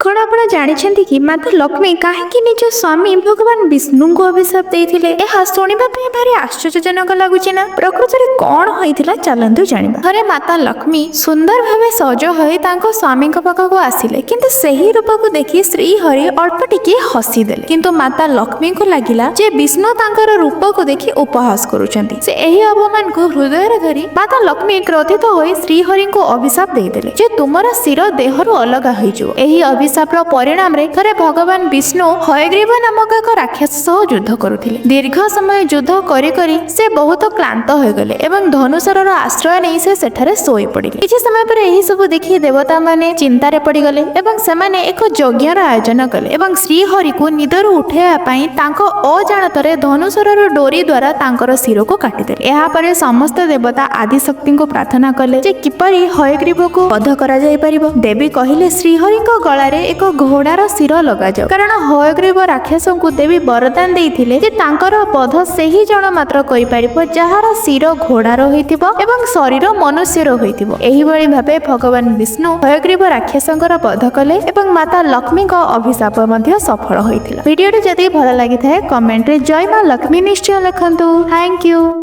कौन आप जानते कि माता लक्ष्मी कहीं निज स्वामी भगवान विष्णु को अभिशाप देते? यह शुणा भारी आश्चर्यजनक लगुच ना। प्रकृति में कौन होता चलतु जाना। थे माता लक्ष्मी सुंदर भाव सज हो स्वामी पाखक आसिले, किंतु सही रूप को देखि श्रीहरि अल्प टिके हसीदे। किंतु माता लक्ष्मी को लगिला जे विष्णु तांकर रूप को देखि उपहास करुछंती। से एही अवमान को हृदय धरी माता लक्ष्मी क्रोधित होई श्रीहरि को अभिशाप देदेले जे तुमर शिर देहरु अलगा होइजो। एही अभिशापर परिणाम रे थरे भगवान विष्णु हयग्रीव नामक एक राक्षस सह युद्ध करुथिले। दीर्घ समय युद्ध करी करी से बहुत क्लांत हो गले एवं धनुषर आश्रय नहीं से सेठारे सोई पड़िले। किछि समय पर एही सब देखि देवता माने चिंतारे पड़ी गले एवं सेमाने एक यज्ञर आयोजन कले एवं श्रीहरि को निदरु उठेया पई तांको अजाणतरे धनुषर डोरी द्वारा तांकर शिर को काटिदेले। एहा परे समस्त देवता आदि शक्ति को प्रार्थना कले जे किपरि हयग्रीव को वध करा जाय परिबो। देवी कहिले श्रीहरि को गळारे एक घोड़ार शिर लगा जाओ, कारण हयग्रीव राक्षस को देवी वरदान देइथिले जे तांकर वध सेही जण मात्र करि परिबो जहार शिर घोड़ार होइतिबो एवं शरीर मनुष्यर होइतिबो। एही भली भाबे भगवान विष्णु हयग्रीव राक्षसंकर वध कले एवं माता लक्ष्मी को अभिशाप मध्ये सफल होइतिला। वीडियो जदि भल लागि थाए कमेंट रे जय मां लक्ष्मी निश्चय लिखंतु। Thank you.